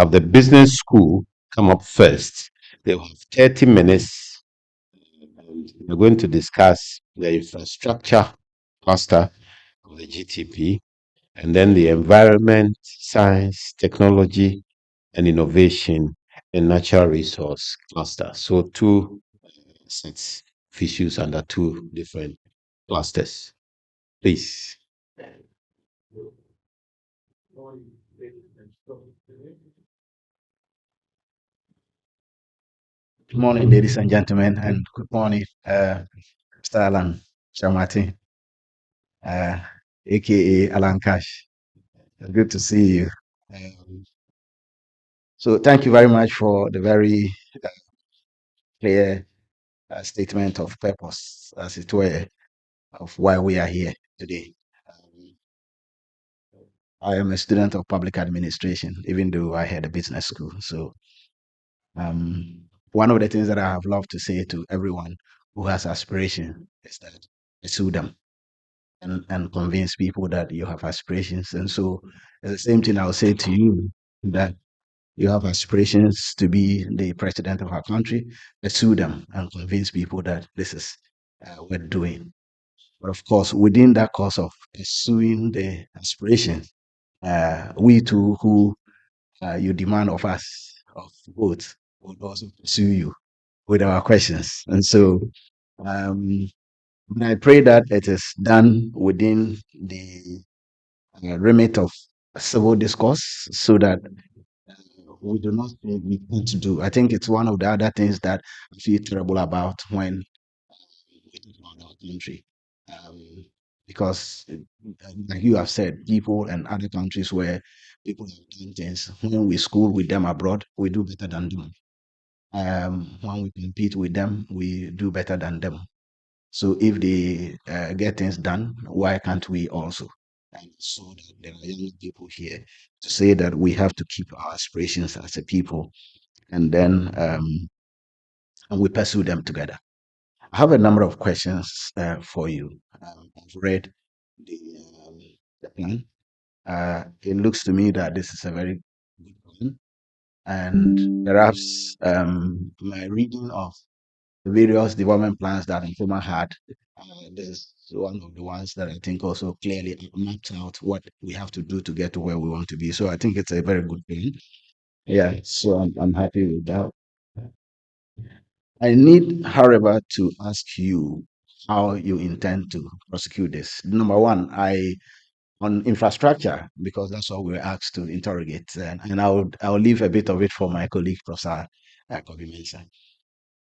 have the business school come up first. They will have 30 minutes, and we're going to discuss the infrastructure cluster of the GTP, and then the environment, science, technology, and innovation and natural resource cluster. So two sets of issues under two different clusters. Please. Good morning, ladies and gentlemen, and good morning, Mr. Alan Shamati, uh, aka Alan Cash. Good to see you. Um, so, thank you very much for the very clear statement of purpose, as it were, of why we are here today. Um, I am a student of public administration, even though I had a business school. So, um, one of the things that I have loved to say to everyone who has aspiration is that pursue them and convince people that you have aspirations. And so it's the same thing I'll say to you, that you have aspirations to be the president of our country, pursue them and convince people that this is worth doing. But of course, within that course of pursuing the aspiration, we too, who you demand of us, of votes, would also pursue you with our questions. And so um, I pray that it is done within the remit of civil discourse so that we do not think we can't do. I think it's one of the other things that I feel terrible about when we talk about our country. Um, because, like you have said, people and other countries where people have done things, when we school with them abroad, we do better than them. When we compete with them, we do better than them. So if they get things done, why can't we also? And so that there are young people here to say that we have to keep our aspirations as a people, and then and we pursue them together. I have a number of questions for you. I've read the, um, the plan. It looks to me that this is a very good plan, and perhaps my reading of the various development plans that Nkrumah had. This is one of the ones that I think also clearly mapped out what we have to do to get to where we want to be. So I think it's a very good thing. Yeah, so I'm happy with that. I need, however, to ask you how you intend to prosecute this. Number one, I on infrastructure, because that's what we were asked to interrogate, and I'll leave a bit of it for my colleague, Professor Kobi Mensah.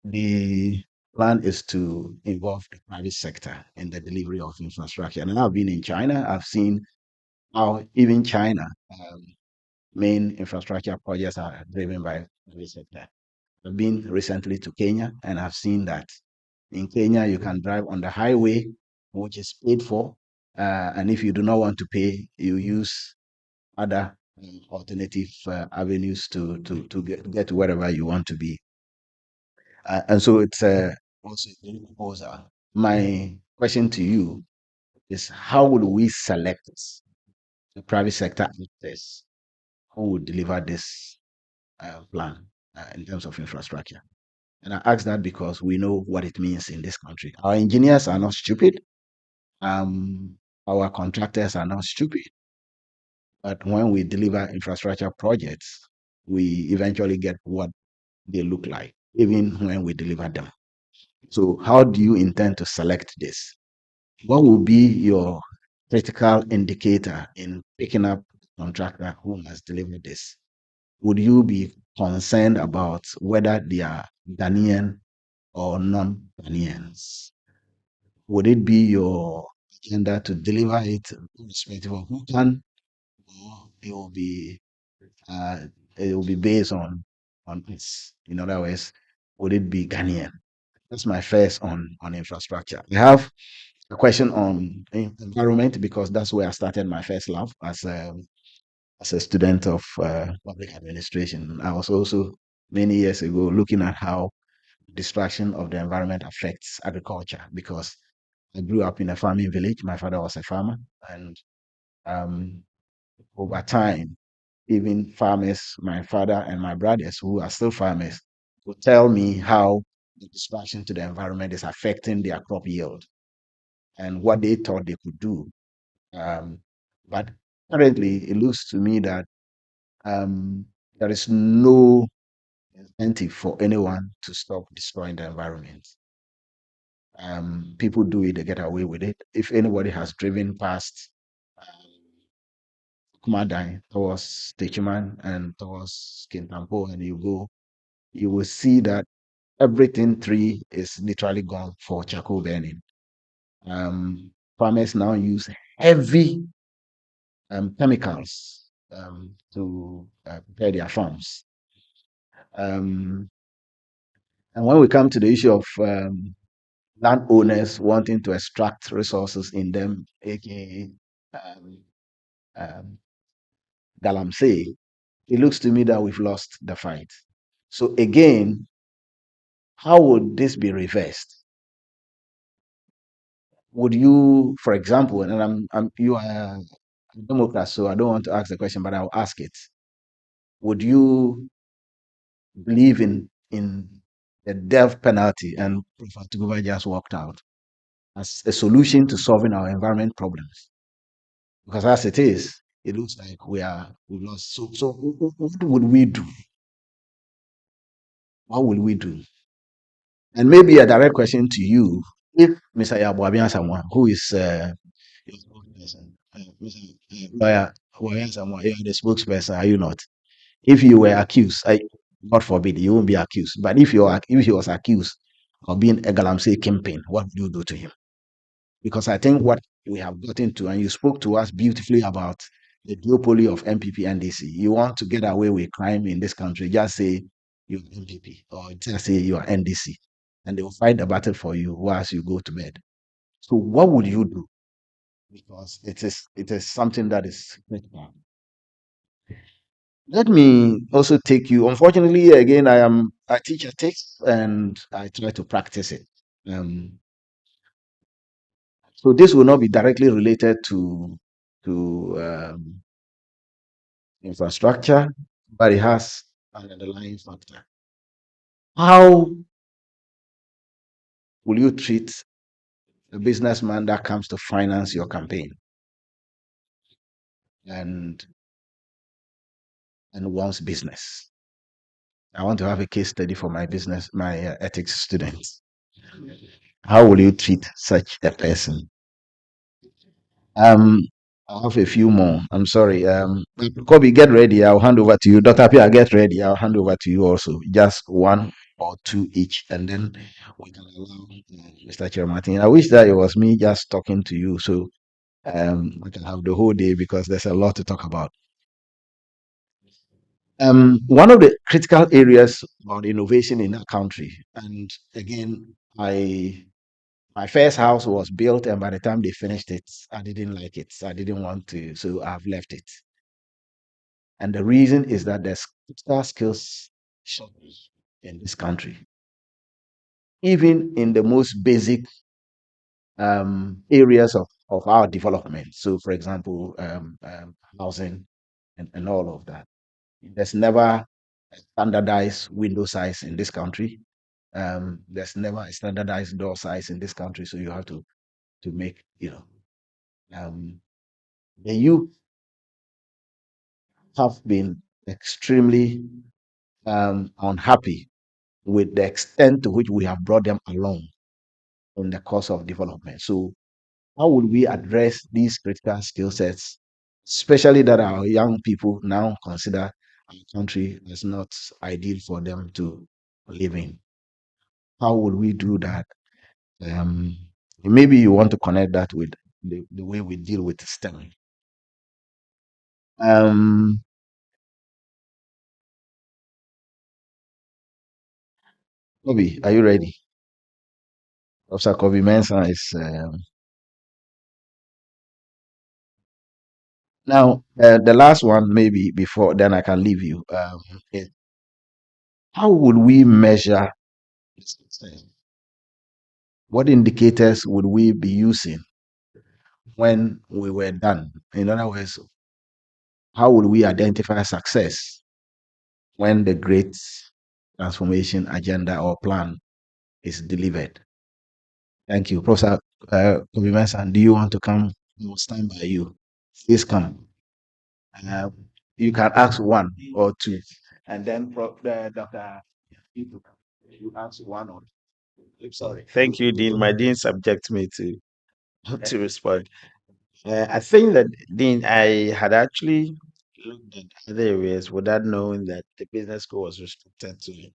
The plan is to involve the private sector in the delivery of infrastructure. And I've been in China. I've seen how even China main infrastructure projects are driven by private sector. I've been recently to Kenya, and I've seen that in Kenya you can drive on the highway, which is paid for, and if you do not want to pay, you use other alternative avenues to get to wherever you want to be. And so it's also a new proposal. My question to you is, how will we select the private sector actors who will deliver this plan in terms of infrastructure? And I ask that because we know what it means in this country. Our engineers are not stupid. Um, our contractors are not stupid. But when we deliver infrastructure projects, we eventually get what they look like, even when we deliver them. So, how do you intend to select this? What will be your critical indicator in picking up a contractor who has delivered this? Would you be concerned about whether they are Ghanaian or non-Ghanaians? Would it be your agenda to deliver it irrespective of who can, or uh, it will be based on this? In other words, would it be Ghanaian? That's my first on infrastructure. We have a question on environment because that's where I started my first love as a student of public administration. I was also many years ago looking at how destruction of the environment affects agriculture because I grew up in a farming village. My father was a farmer, and um, over time, even farmers, my father and my brothers who are still farmers, would tell me how the destruction to the environment is affecting their crop yield and what they thought they could do. But currently, it looks to me that there is no incentive for anyone to stop destroying the environment. People do it, they get away with it. If anybody has driven past Kumadan towards Techiman and towards Kintampo, and you go, you will see that everything tree is literally gone for charcoal burning. Farmers now use heavy chemicals to prepare their farms. And when we come to the issue of landowners wanting to extract resources in them, aka um, um, Galamsey, it looks to me that we've lost the fight. So again, how would this be reversed? Would you, for example, and you are a Democrat, so I don't want to ask the question, but I'll ask it. Would you believe in the death penalty, and Professor Tuguba just walked out, as a solution to solving our environment problems? Because as it is, it looks like we've lost. So what would we do? What will we do? And maybe a direct question to you: if Mr. Yabuabian someone who is your spokesperson, Mr. Lawyer Wabian Samoa, you are the spokesperson, are you not? If you were accused, God forbid, you won't be accused. But if he was accused of being a Galamsey kingpin, what would you do to him? Because I think what we have gotten to, and you spoke to us beautifully about the duopoly of MPP and DC. You want to get away with crime in this country, just say you're MPP or just say you are NDC, and they will fight the battle for you whilst you go to bed. So what would you do? Because it is something that is critical. Let me also take you. Unfortunately, again, I teach ethics and I try to practice it. Um, so this will not be directly related to infrastructure, but it has an underlying factor. How will you treat a businessman that comes to finance your campaign and wants business? I want to have a case study for my ethics students. How will you treat such a person? Um, I have a few more. I'm sorry. Kobe, get ready. I'll hand over to you. Dr. Pia, get ready. I'll hand over to you also. Just one or two each, and then we can allow Mr. Chairman. I wish that it was me just talking to you, so we can have the whole day because there's a lot to talk about. One of the critical areas about innovation in our country, and again, my first house was built, and by the time they finished it, I didn't like it. I didn't want to, so I've left it. And the reason is that there's critical skills shortage in this country, even in the most basic areas of our development. So, for example, housing and all of that. There's never a standardized window size in this country. There's never a standardized door size in this country. So you have to make, um, the youth have been extremely unhappy with the extent to which we have brought them along in the course of development. So, how would we address these critical skill sets, especially that our young people now consider our country as not ideal for them to live in? How would we do that? Um, Maybe you want to connect that with the way we deal with STEM. Um, Kobe, are you ready? Officer Kobe Mensah is now the last one. Maybe before then, I can leave you. Is how would we measure success? What indicators would we be using when we were done? In other words, how will we identify success when the great transformation agenda or plan is delivered? Thank you. Professor Kobe Mensah, do you want to come? We will stand by you. Please come. Uh, you can ask one or two, and then Dr. You ask one or two. Sorry. Thank you, Dean. My dean subject me to respond. I think that, Dean, I had actually looked at other areas without knowing that the business school was restricted to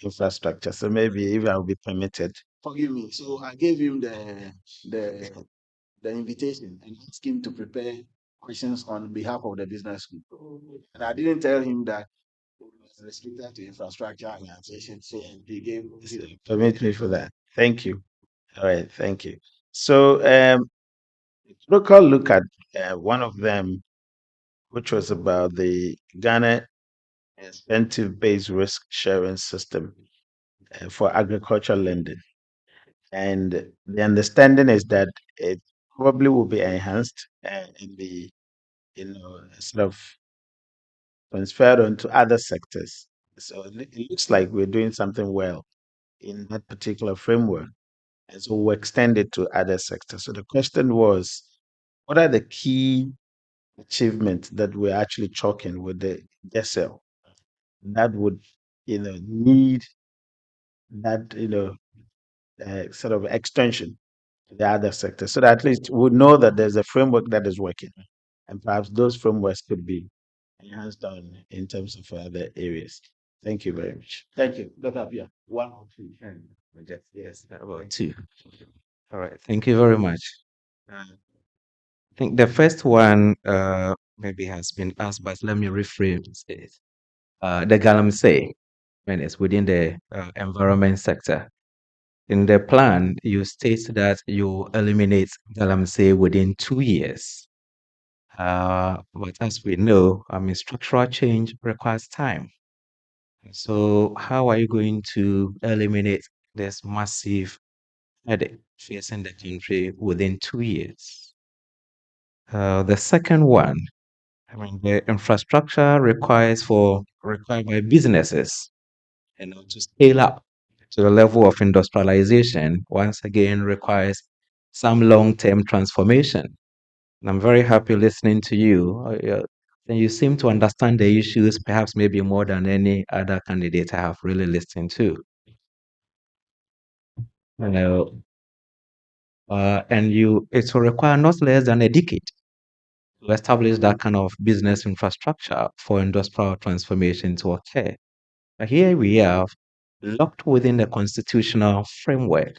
infrastructure. So maybe if I will be permitted. Forgive me. So I gave him the the invitation and asked him to prepare questions on behalf of the business school. And I didn't tell him that it was restricted to infrastructure and organization. So he gave Permit me for that. Thank you. All right, thank you. So, local look at one of them, which was about the Ghana incentive-based risk sharing system for agricultural lending. And the understanding is that it probably will be enhanced in the, sort of transferred onto other sectors. So it looks like we're doing something well in that particular framework. And so we'll extend it to other sectors. So the question was, what are the key achievements that we're actually chalking with the GESEL that would, need that, sort of extension to the other sectors, so that at least we know that there's a framework that is working, and perhaps those frameworks could be enhanced on in terms of other areas. Thank you very much. Thank you. Dr. Apia, one or two. Yes, about two. All right. Thank you very much. I think the first one maybe has been asked, but let me rephrase it. The Galamsey, when it's within the environment sector. In the plan, you state that you eliminate Galamsey within 2 years. But as we know, I mean, structural change requires time. So, how are you going to eliminate this massive headache facing the country within 2 years? The second one, I mean, the infrastructure required by businesses, to scale up to the level of industrialization. Once again, requires some long-term transformation. And I'm very happy listening to you. And you seem to understand the issues, perhaps maybe more than any other candidate I have really listened to. Uh, it will require not less than a decade to establish that kind of business infrastructure for industrial transformation to occur. But here we have locked within the constitutional framework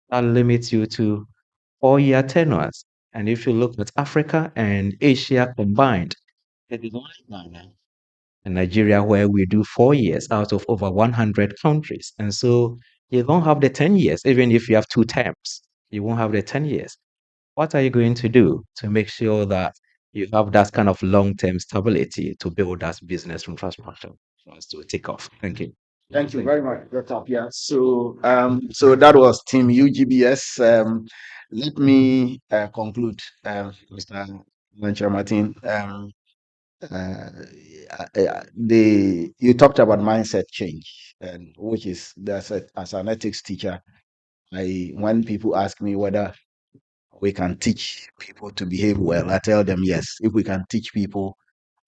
that limits you to 4-year tenures. And if you look at Africa and Asia combined, it is only Ghana and Nigeria where we do 4 years out of over 100 countries. And so you don't have the 10 years, even if you have two terms, you won't have the 10 years. What are you going to do to make sure that you have that kind of long-term stability to build that business infrastructure for us to take off? Thank you. Thank you very much, Dr. Apia. So that was Team UGBS. Let me conclude, Mr. Manchar Martin. You talked about mindset change, and which is as an ethics teacher, when people ask me whether we can teach people to behave well, I tell them yes. If we can teach people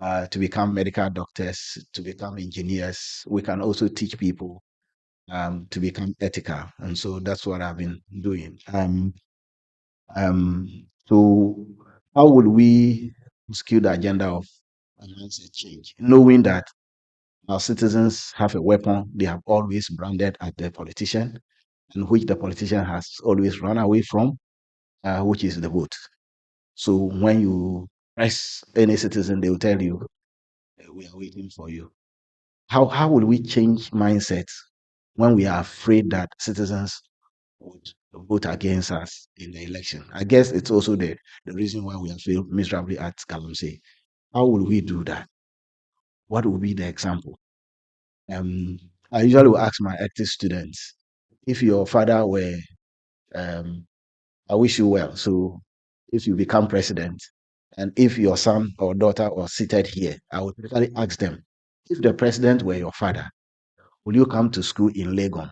to become medical doctors, to become engineers, we can also teach people to become ethical, and so that's what I've been doing. So how would we skew the agenda of mindset change, knowing that our citizens have a weapon they have always branded at the politician, and which the politician has always run away from, which is the vote. So when you press any citizen, they will tell you, "We are waiting for you." How will we change mindsets when we are afraid that citizens would vote against us in the election? I guess it's also the reason why we have failed miserably at Galamsey. How will we do that? What will be the example? Um, I usually will ask my active students, if your father were, I wish you well. So if you become president, And if your son or daughter was seated here, I would typically ask them, if the president were your father, will you come to school in Legon?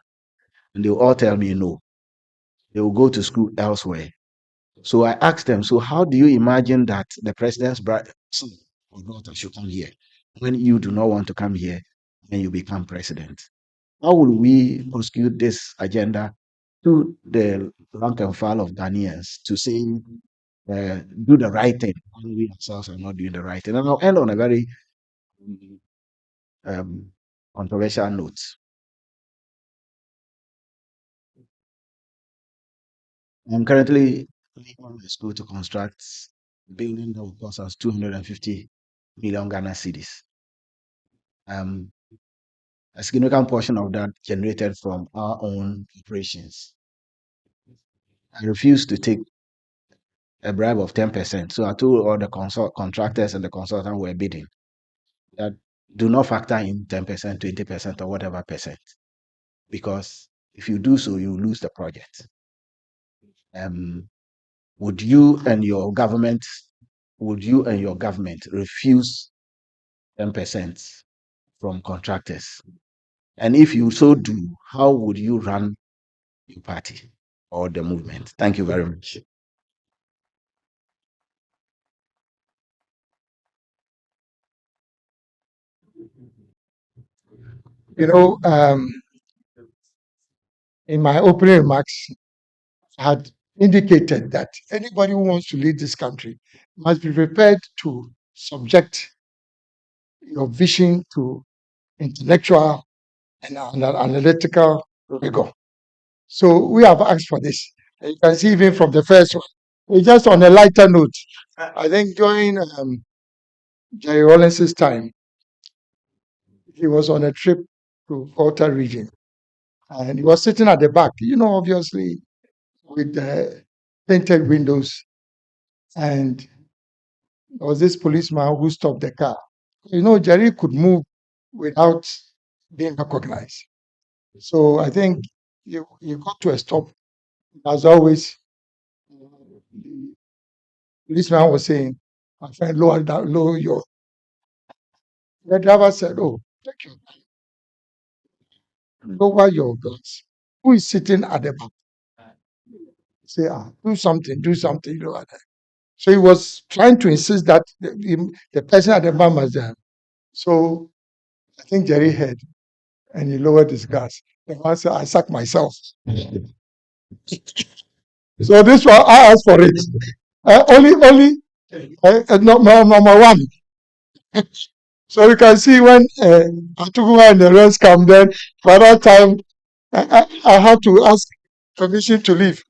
And they will all tell me no. They will go to school elsewhere. So I asked them, so how do you imagine that the president's son or daughter should come here when you do not want to come here when you become president? How will we prosecute this agenda to the rank and file of Ghanaians to say, do the right thing when we ourselves are not doing the right thing? And I'll end on a very um, controversial note. I'm currently on the school to construct a building that will cost us 250 million Ghana cedis. A significant portion of that generated from our own operations. I refused to take a bribe of 10%. So I told all the contractors and the consultants were bidding that do not factor in 10%, 20%, or whatever percent. Because if you do so, you lose the project. Would you and your government refuse 10% from contractors? And if you so do, how would you run your party or the movement? Thank you very much. You know, in my opening remarks, I had indicated that anybody who wants to lead this country must be prepared to subject your vision to intellectual and analytical rigor. So we have asked for this. And you can see even from the first one. It's just on a lighter note, I think during Jerry Rawlins's time, he was on a trip to Volta region, and he was sitting at the back, obviously with the tinted windows, and there was this policeman who stopped the car. Jerry could move without being recognized. So I think you got to a stop. As always, the policeman was saying, "My friend, lower your." The driver said, "Oh, take your time, lower your glass." Who is sitting at the back? Say, do something, do something, like that. So he was trying to insist that the person at the back was there. So I think Jerry heard and he lowered his glass. The man said, "I suck myself." So this one, I asked for it. Only number one. So you can see when Atugu and the rest come, then by that time, I have to ask permission to leave.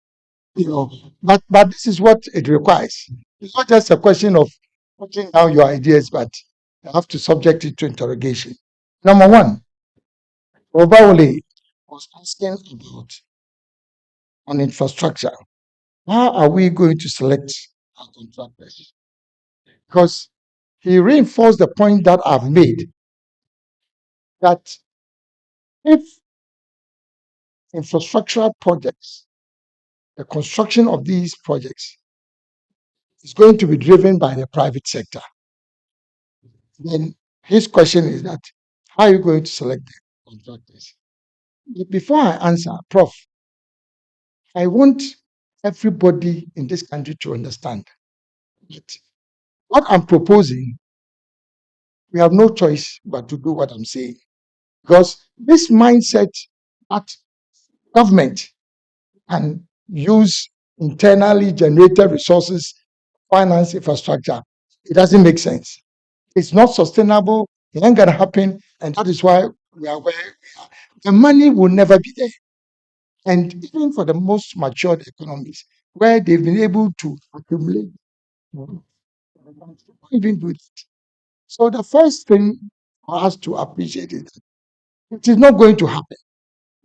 But this is what it requires. It's not just a question of putting down your ideas, but you have to subject it to interrogation. Number one, Obawale was asking about on infrastructure. How are we going to select our contractors? Because he reinforced the point that I've made that if infrastructural projects, the construction of these projects is going to be driven by the private sector, then his question is that how are you going to select the contractors? But before I answer, Prof, I want everybody in this country to understand that what I'm proposing, we have no choice but to do what I'm saying. Because this mindset that government can use internally generated resources, finance infrastructure, it doesn't make sense. It's not sustainable. It ain't gonna happen, and that is why we are where we are. The money will never be there. And even for the most matured economies, where they've been able to accumulate, they don't even do that. So the first thing for us to appreciate is that it is not going to happen.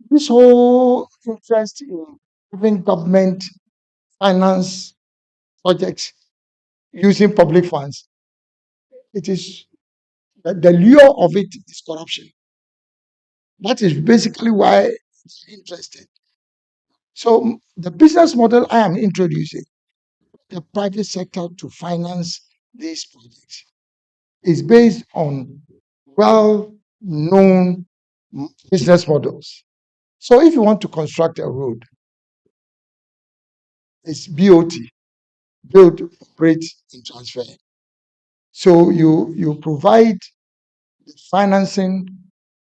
This whole interest in giving government finance projects using public funds, it is the lure of it is corruption. That is basically why it's interested. So the business model I am introducing, the private sector to finance these projects is based on well-known business models. So if you want to construct a road, it's BOT, build, operate, and transfer. So you provide the financing,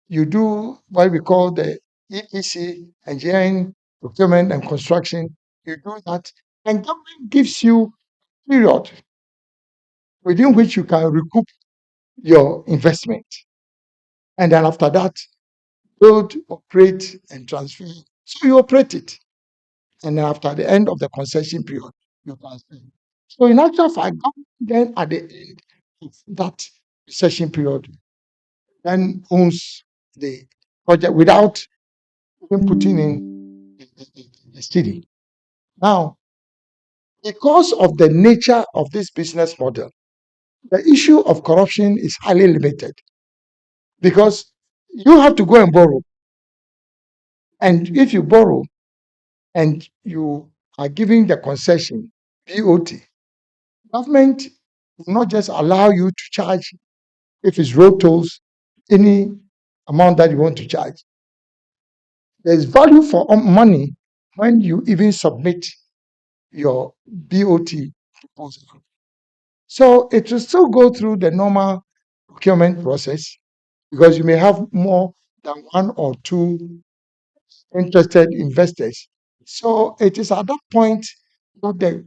you do what we call the EPC, engineering, procurement, and construction. You do that, and government gives you a period within which you can recoup your investment. And then after that, build, operate, and transfer. So you operate it. And then after the end of the concession period, you transfer. So in actual fact, government then at the end of that concession period, then owns the project without even putting in a study. Now, because of the nature of this business model, the issue of corruption is highly limited because you have to go and borrow. And if you borrow and you are giving the concession, BOT, government will not just allow you to charge, if it's road tolls, any amount that you want to charge. There's value for money when you even submit your BOT proposal. So it will still go through the normal procurement process because you may have more than one or two interested investors. So it is at that point that the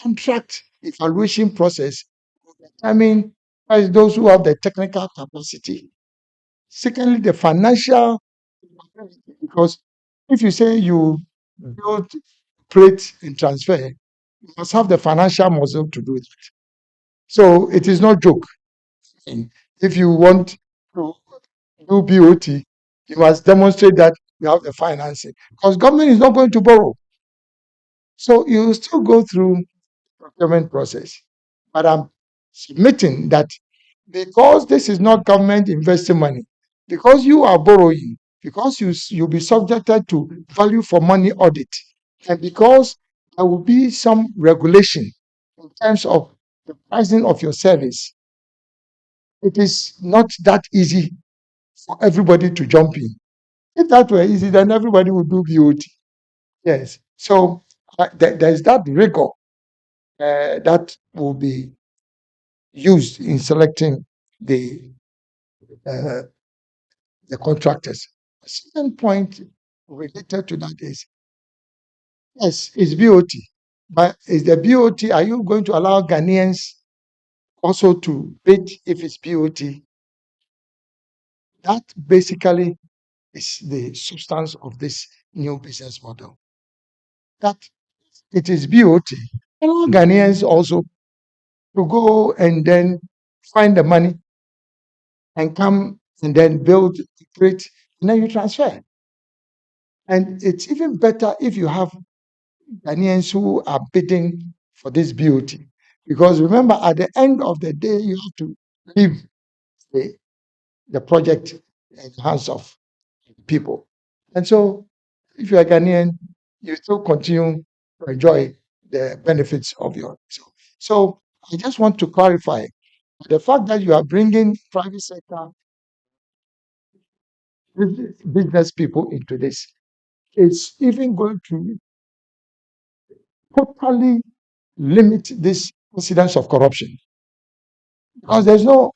contract evaluation process will determine first those who have the technical capacity. Secondly, the financial capability, because if you say you build, create, and transfer, you must have the financial muscle to do it. So it is not joke. And if you want to do BOT, you must demonstrate that you have the financing because government is not going to borrow. So you still go through procurement process. But I'm submitting that because this is not government investing money, because you are borrowing, because you'll be subjected to value for money audit, and because there will be some regulation in terms of the pricing of your service, it is not that easy for everybody to jump in. If that were easy, then everybody would do BOT. Yes. So there's that rigor that will be used in selecting the uh, the contractors. A second point related to that is yes, it's BOT, but is the BOT? Are you going to allow Ghanaians also to bid if it's BOT? That basically is the substance of this new business model. That it is BOT. Allow Ghanaians also to go and then find the money and come and then build, create, and then you transfer. And it's even better if you have Ghanaians who are bidding for this BOT. Because remember, at the end of the day, you have to leave the, the project in the hands of people. And so, if you're a Ghanaian, you still continue to enjoy the benefits of your. So I just want to clarify the fact that you are bringing private sector business people into this. It's even going to totally limit this incidence of corruption because there's not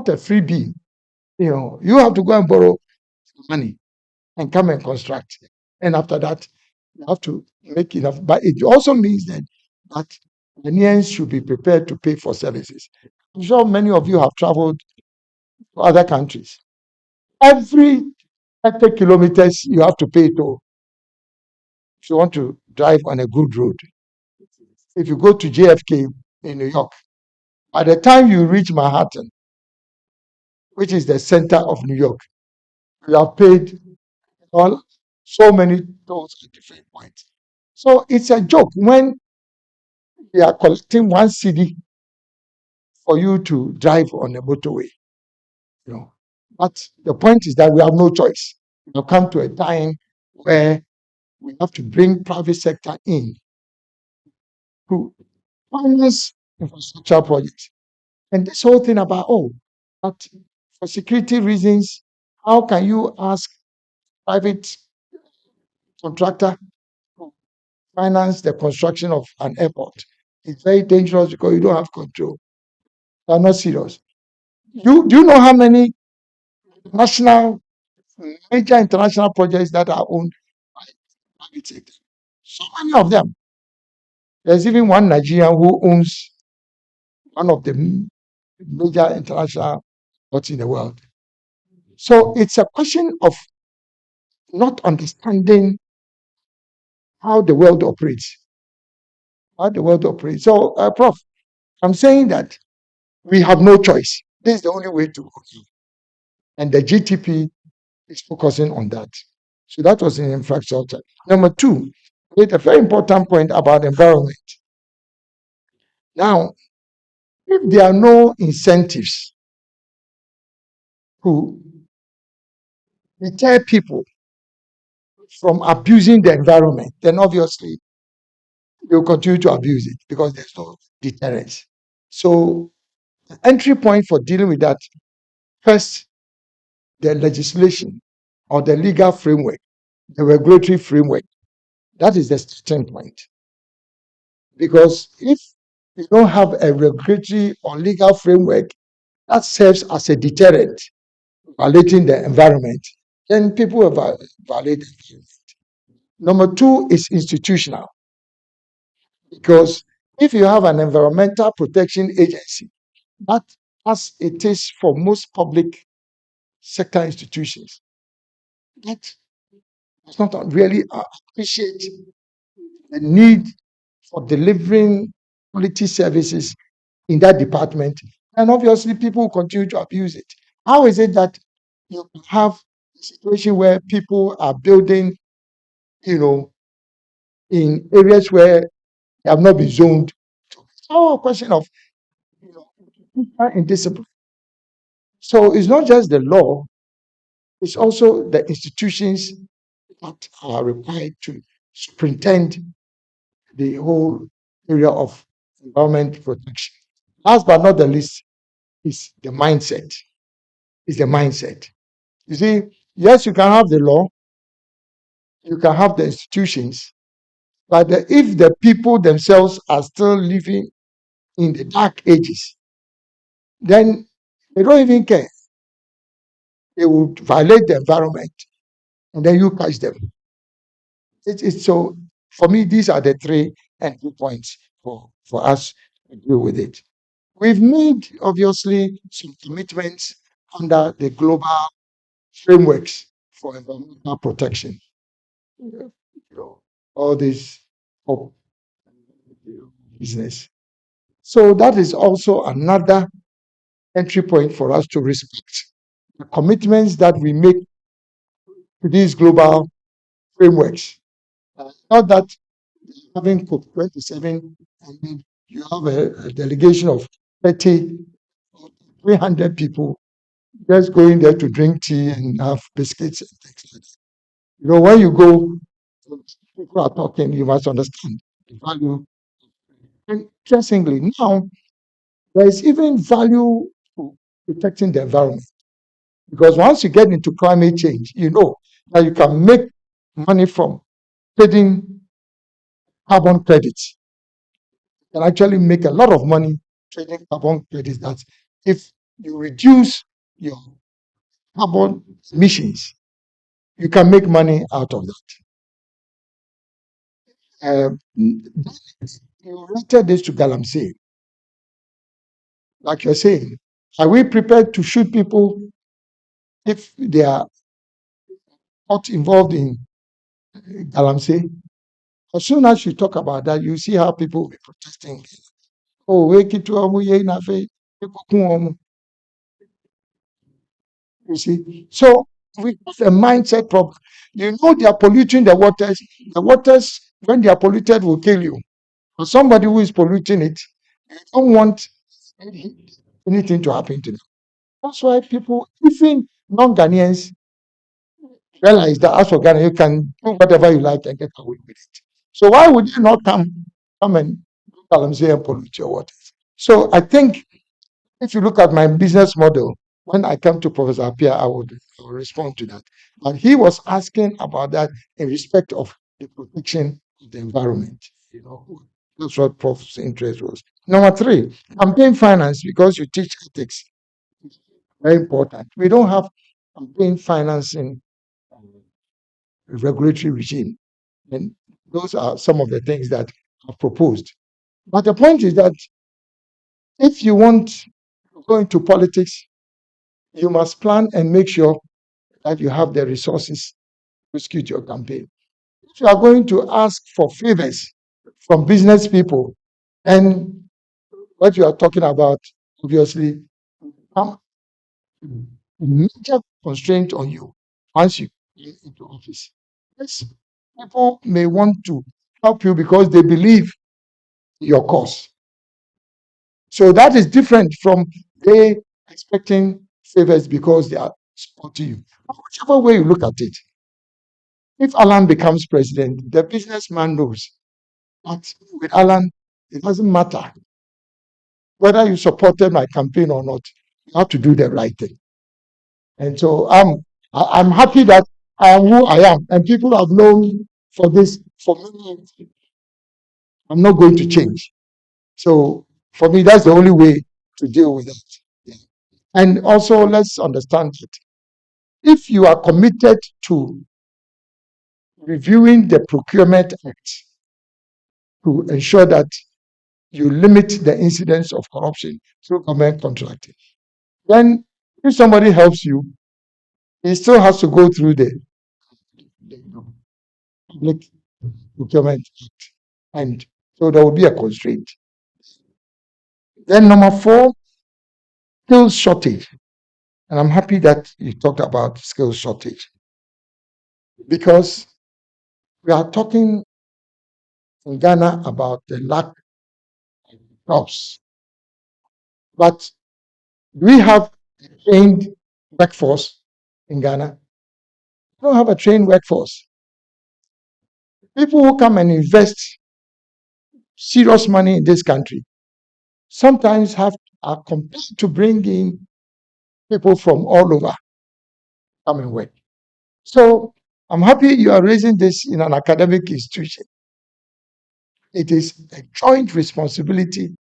a freebie. You have to go and borrow money and come and construct, and after that, you have to make enough. But it also means that Ghanaians should be prepared to pay for services. I'm sure many of you have traveled to other countries. Every 30 kilometers, you have to pay toll if you want to drive on a good road. If you go to JFK in New York, by the time you reach Manhattan, which is the center of New York, you have paid all so many tolls at different points. So it's a joke when they are collecting one city for you to drive on a motorway. You know. But the point is that we have no choice. We have come to a time where we have to bring private sector in to finance infrastructure projects. And this whole thing about, but for security reasons, how can you ask private contractor to finance the construction of an airport? It's very dangerous because you don't have control. They are not serious. Do you know how many national, major international projects that are owned by private sector? So many of them. There's even one Nigerian who owns one of the major international ports in the world. So it's a question of not understanding how the world operates. How the world operates. So, Prof, I'm saying that we have no choice. This is the only way to go. And the GTP is focusing on that. So that was in infrastructure. Number two, with a very important point about environment. Now, if there are no incentives to deter people from abusing the environment, then obviously they'll continue to abuse it because there's no deterrence. So, the entry point for dealing with that, first, the legislation or the legal framework, the regulatory framework. That is the starting point. Because if you don't have a regulatory or legal framework that serves as a deterrent, violating the environment, then people will violate the environment. Number two is institutional. Because if you have an environmental protection agency, that as it is for most public sector institutions, that does not really appreciate the need for delivering quality services in that department, and obviously people will continue to abuse it. How is it that you have a situation where people are building, in areas where they have not been zoned? It's all a question of, indiscipline. So it's not just the law, it's also the institutions that are required to superintend the whole area of environment protection. Last but not the least is the mindset. Is the mindset. You see, yes, you can have the law, you can have the institutions, but if the people themselves are still living in the dark ages, then they don't even care. They will violate the environment, and then you catch them. It's so for me, these are the three entry points for us to deal with it. We've made obviously some commitments under the global frameworks for environmental protection. All this of business. So that is also another entry point for us to respect the commitments that we make to these global frameworks. Not that having COP27 and then you have a delegation of 30 or 300 people just going there to drink tea and have biscuits and things like that. When you go, people are talking, you must understand the value. And interestingly, now there is even value to protecting the environment. Because once you get into climate change, that you can make money from trading carbon credits. You can actually make a lot of money trading carbon credits. That if you reduce your carbon emissions, you can make money out of that. You related this to Galamsey. Like you're saying, are we prepared to shoot people if they are not involved in Galamsey? As soon as you talk about that, you see how people will be protesting. Oh, wake it to you see. So we have a mindset problem. They are polluting the waters. The waters, when they are polluted, will kill you. For somebody who is polluting it, you don't want anything to happen to them. That's why people, even non-Ghanaians, realize that as for Ghana, you can do whatever you like and get away with it. So why would you not come and do Galamsey and pollute your waters? So I think if you look at my business model, when I come to Professor Appiah, I would respond to that. But he was asking about that in respect of the protection of the environment. You know, that's what Prof's interest was. Number three, campaign finance, because you teach ethics, very important. We don't have campaign financing regulatory regime. And those are some of the things that are proposed. But the point is that if you want to go into politics, you must plan and make sure that you have the resources to execute your campaign. If you are going to ask for favors from business people, and what you are talking about, obviously, become a major constraint on you once you get into office. Yes, people may want to help you because they believe in your cause. So that is different from they expecting favors because they are supporting you. Whichever way you look at it, if Alan becomes president, the businessman knows that with Alan, it doesn't matter whether you supported my campaign or not. You have to do the right thing. And so I'm happy that I am who I am, and people have known for this for many years. I'm not going to change. So for me, that's the only way to deal with that. Yeah. And also, let's understand that if you are committed to reviewing the Procurement Act to ensure that you limit the incidence of corruption through government contracting, then if somebody helps you, he still has to go through the Public Procurement Act. And so there will be a constraint. Then number four, skills shortage. And I'm happy that you talked about skills shortage because we are talking in Ghana about the lack of jobs. But do we have a trained workforce in Ghana? We don't have a trained workforce. People who come and invest serious money in this country sometimes are compelled to bring in people from all over come and work. So I'm happy you are raising this in an academic institution. It is a joint responsibility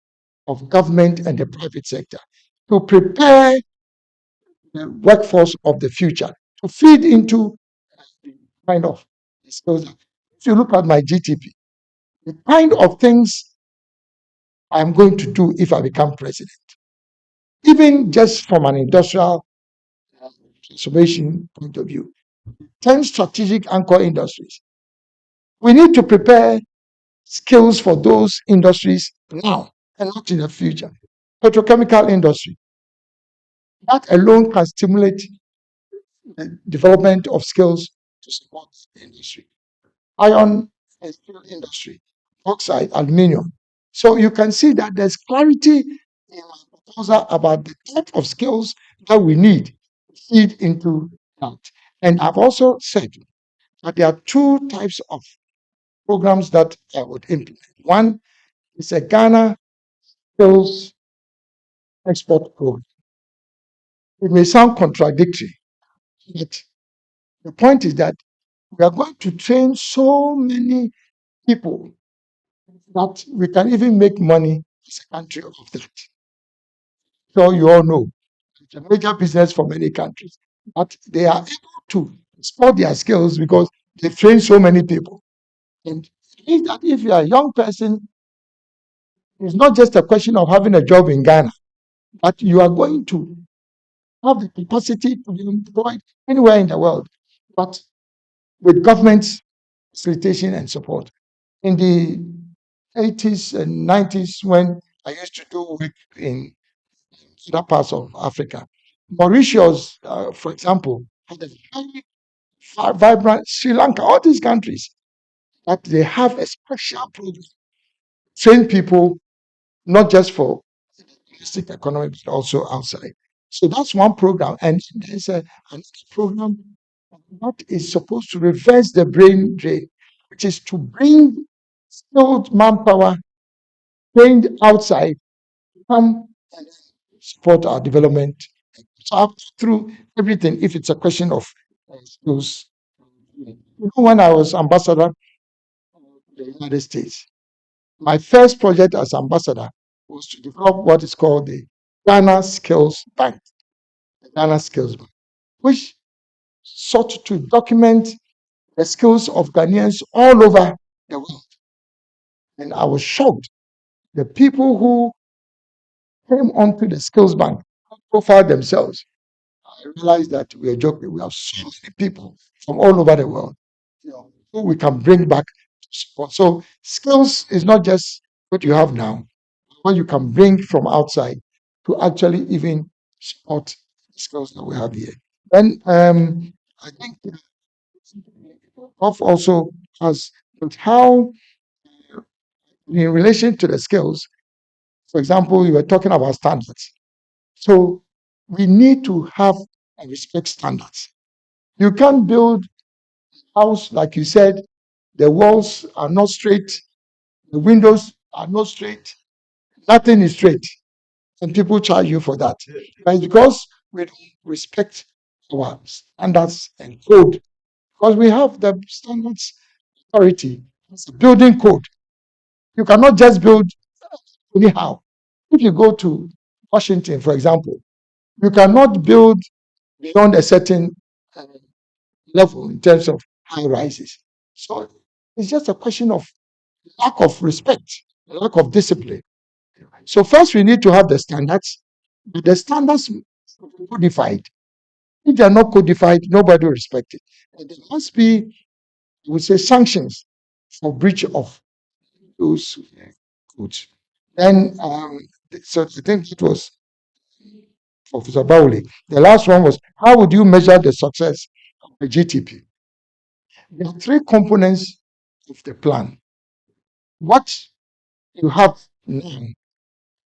of government and the private sector to prepare the workforce of the future to feed into the kind of skills. If you look at my GTP, the kind of things I'm going to do if I become president, even just from an industrial transformation point of view, 10 strategic anchor industries. We need to prepare skills for those industries now and not in the future. Petrochemical industry, that alone can stimulate the development of skills to support the industry. Iron and steel industry, bauxite, aluminium. So you can see that there's clarity in my proposal about the type of skills that we need to feed into that. And I've also said that there are two types of programs that I would implement. One is a Ghana skills export program. It may sound contradictory, but the point is that we are going to train so many people that we can even make money as a country of that. So you all know it's a major business for many countries, but they are able to export their skills because they train so many people. And it means that if you are a young person, it's not just a question of having a job in Ghana, but you are going to have the capacity to be employed anywhere in the world, but with government facilitation and support. In the 80s and 90s, when I used to do work in other parts of Africa, Mauritius, for example, had a very vibrant Sri Lanka, all these countries, that they have a special program, train people not just for domestic economy, but also outside. So that's one program. And there's another program that is supposed to reverse the brain drain, which is to bring skilled manpower trained outside come and support our development. So I've gone through everything if it's a question of skills. When I was ambassador of the United States, my first project as ambassador was to develop what is called the Ghana Skills Bank, the Ghana Skills Bank, which sought to document the skills of Ghanaians all over the world. And I was shocked. The people who came onto the skills bank profiled themselves. I realized that we are joking. We have so many people from all over the world, who we can bring back to support. So skills is not just what you have now, what you can bring from outside to actually even support the skills that we have here. And I think Prof also has looked how, in relation to the skills, for example, you were talking about standards. So we need to have and respect standards. You can't build a house, like you said, the walls are not straight, the windows are not straight, nothing is straight, and people charge you for that. But it's because we don't respect our standards and code, because we have the standards authority, it's a building code. You cannot just build anyhow. If you go to Washington, for example, you cannot build beyond a certain uh, level in terms of high rises. So it's just a question of lack of respect, lack of discipline. So first we need to have the standards, but the standards must be codified. If they are not codified, nobody will respect it. And there must be, I would say, sanctions for breach of those codes. Then, so I think it was Professor Bowley. The last one was, how would you measure the success of the GTP? There are three components of the plan. What you have now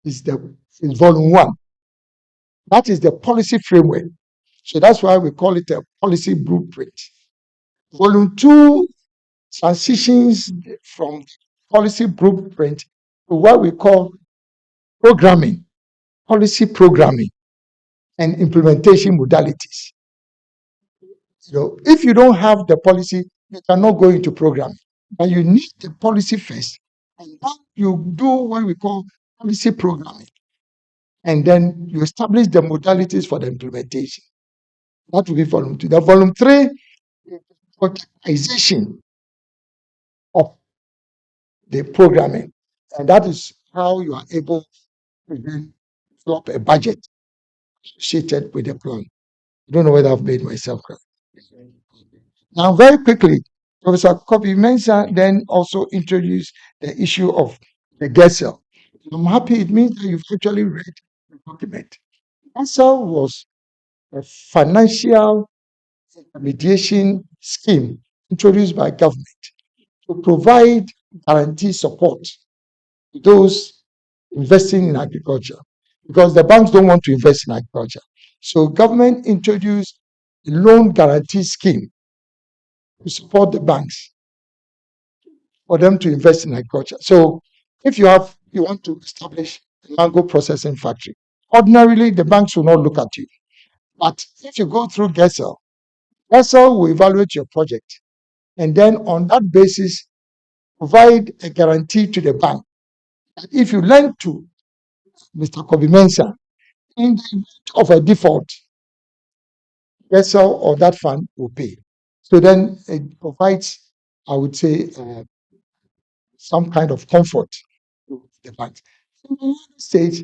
is volume one. That is the policy framework. So that's why we call it a policy blueprint. Volume two transitions from policy blueprint to what we call programming, policy programming, and implementation modalities. If you don't have the policy, you cannot go into programming. But you need the policy first, and then you do what we call policy programming, and then you establish the modalities for the implementation. That will be volume two. The volume three is productization of the programming, and that is how you are able to then develop a budget associated with the plan. I don't know whether I've made myself clear. Now, very quickly, Professor Kobe Mensah then also introduced the issue of the GESEL. I'm happy it means that you've actually read the document. GESEL was a financial intermediation scheme introduced by government to provide guarantee support to those investing in agriculture, because the banks don't want to invest in agriculture. So government introduced a loan guarantee scheme to support the banks for them to invest in agriculture. So if you want to establish a mango processing factory, ordinarily the banks will not look at you. But if you go through GESEL, GESEL will evaluate your project, and then on that basis provide a guarantee to the bank that if you lend to Mr. Kobe Mensah, in the event of a default, GESEL or that fund will pay. So then it provides, I would say, some kind of comfort to the banks. In the United States,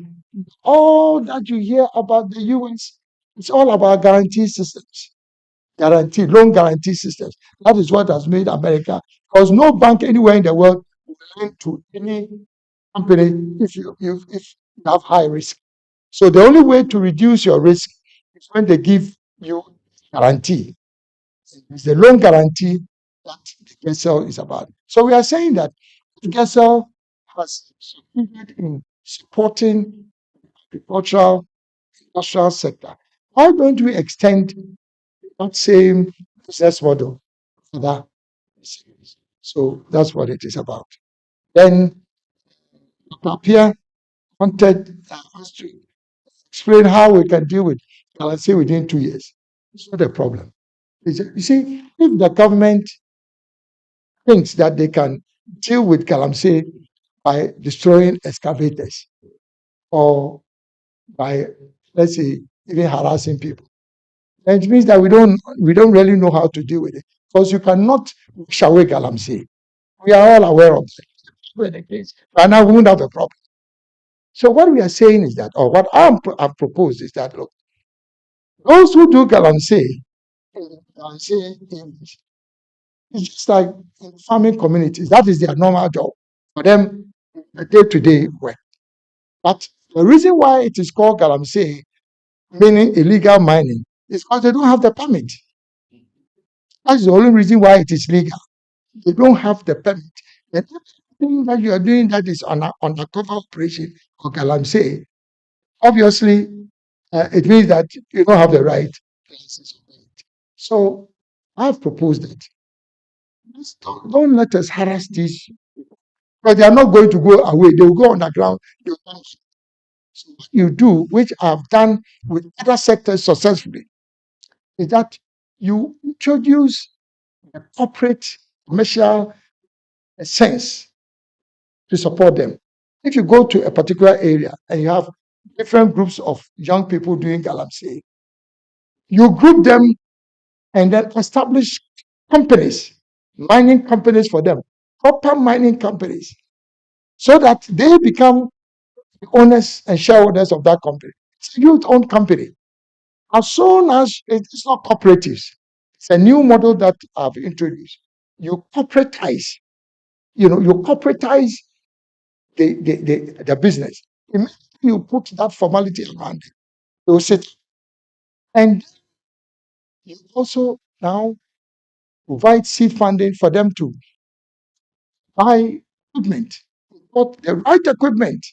all that you hear about the US, it's all about guarantee systems, loan guarantee systems. That is what has made America, because no bank anywhere in the world will lend to any company if you have high risk. So the only way to reduce your risk is when they give you guarantee. It's the loan guarantee that the GESEL is about. So we are saying that GESEL has succeeded in supporting agricultural industrial sector. Why don't we extend that same business model to other sectors? So that's what it is about. Then Dr. Appiah wanted us to explain how we can deal with Galamsey within 2 years. It's not a problem. You see, if the government thinks that they can deal with Galamsey by destroying excavators or by, let's say, even harassing people, then it means that we don't really know how to deal with it, because you cannot wash away Galamsey. We are all aware of that. And I won't have a problem. So what we are saying is that, or what I've proposed is that, look, those who do Galamsey, it's just like in farming communities. That is their normal job for them, day-to-day work. But the reason why it is called Galamsey, meaning illegal mining, is because they don't have the permit. That's the only reason why it is legal. They don't have the permit. And everything that you are doing that is on undercover operation or Galamsey, obviously, it means that you don't have the right license. So I've proposed that. Don't let us harass these, because they are not going to go away. They will go underground. They will come. So what you do, which I've done with other sectors successfully, is that you introduce a corporate commercial sense to support them. If you go to a particular area and you have different groups of young people doing Galamsey, you group them and then establish companies, mining companies for them, proper mining companies, so that they become the owners and shareholders of that company. It's a youth-owned company. As soon as it's not cooperatives, it's a new model that I've introduced. You corporatize, you corporatize the business. Immediately you put that formality around it, they will sit. And you also now provide seed funding for them to buy equipment, but the right equipment,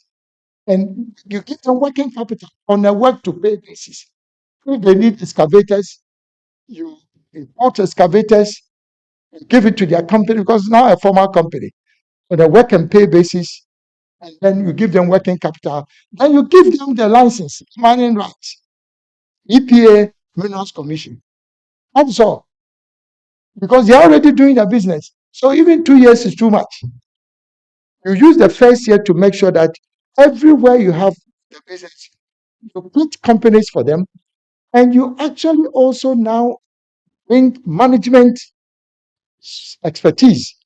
and you give them working capital on a work to pay basis. If they need excavators, you import excavators and give it to their company, because it's now a formal company on a work and pay basis, and then you give them working capital. Then you give them the license, mining rights, EPA, Minerals Commission. That's all. Because they're already doing their business. So even 2 years is too much. You use the first year to make sure that everywhere you have the business, you put companies for them, and you actually also now bring management expertise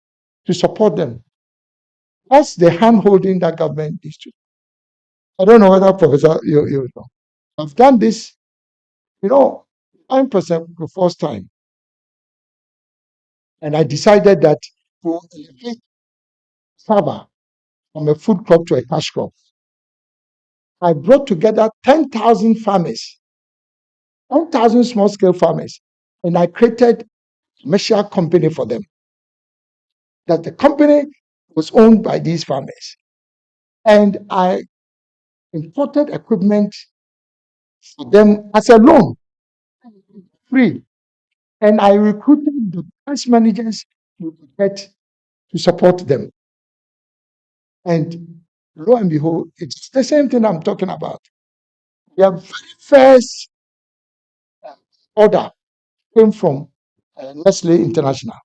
to support them. That's the hand holding that government needs to. I don't know whether, Professor, you know. I've done this, 9% the first time. And I decided that to elevate cassava from a food crop to a cash crop, I brought together 10,000 farmers, 10,000 small scale farmers, and I created a commercial company for them. That the company was owned by these farmers. And I imported equipment for them as a loan, free. And I recruited the branch managers to get to support them. And lo and behold, it's the same thing I'm talking about. Their very first order came from Nestle International.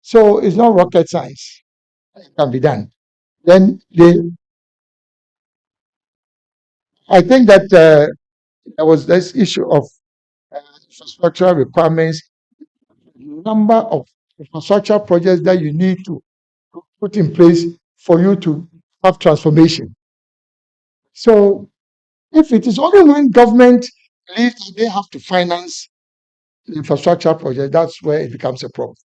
So it's not rocket science. It can be done. Then I think that there was this issue of infrastructural requirements, number of infrastructure projects that you need to put in place for you to have transformation. So if it is only when government believes that they have to finance the infrastructure project, that's where it becomes a problem.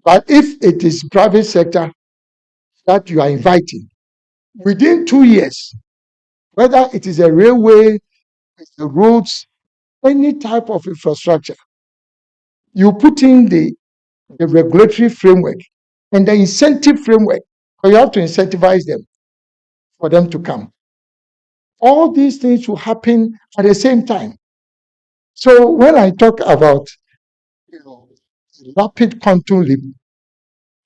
But if it is private sector that you are inviting, within 2 years, whether it is a railway, the roads, any type of infrastructure, you put in the regulatory framework and the incentive framework, you have to incentivize them for them to come. All these things will happen at the same time. So when I talk about rapid quantum leap,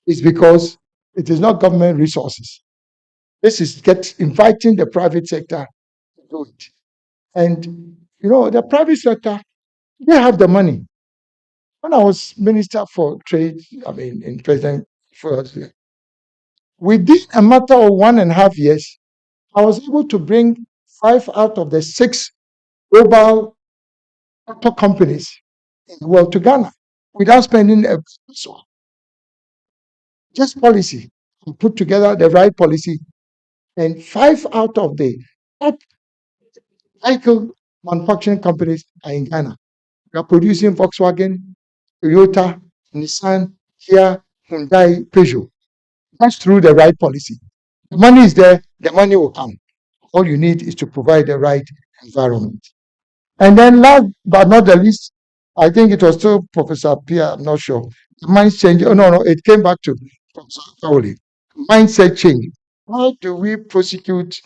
it's because it is not government resources. This is inviting the private sector to do it. And the private sector, they have the money. When I was Minister for Trade, in President Ford's, within a matter of 1.5 years, I was able to bring 5 out of the 6 global auto companies in the world to Ghana without spending a peso. Just policy. We put together the right policy, and 5 out of the top vehicle manufacturing companies are in Ghana. We are producing Volkswagen, Toyota, Nissan, Kia, Hyundai, Peugeot. That's through the right policy. The money is there, the money will come. All you need is to provide the right environment. And then last but not the least, I think it was still Professor Pierre, I'm not sure. The mindset change. Oh, no, it came back to Professor Kaoli. Mindset change. How do we prosecute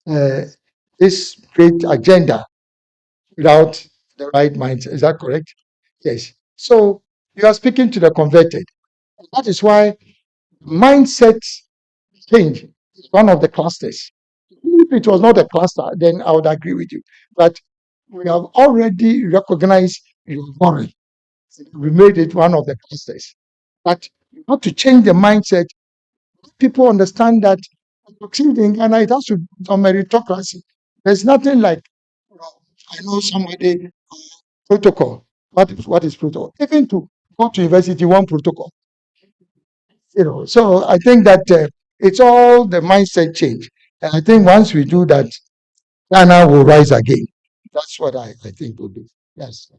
this great agenda without the right mindset? Is that correct? Yes. So you are speaking to the converted. That is why mindset change is one of the clusters. If it was not a cluster, then I would agree with you. But we have already recognized your worry. We made it one of the clusters. But you have to change the mindset. People understand that succeeding, and it has to be on meritocracy. There's nothing like, I know somebody, protocol. What is protocol? Even to go to university, one protocol. So I think that it's all the mindset change. And I think once we do that, Ghana will rise again. That's what I think will do. Yes.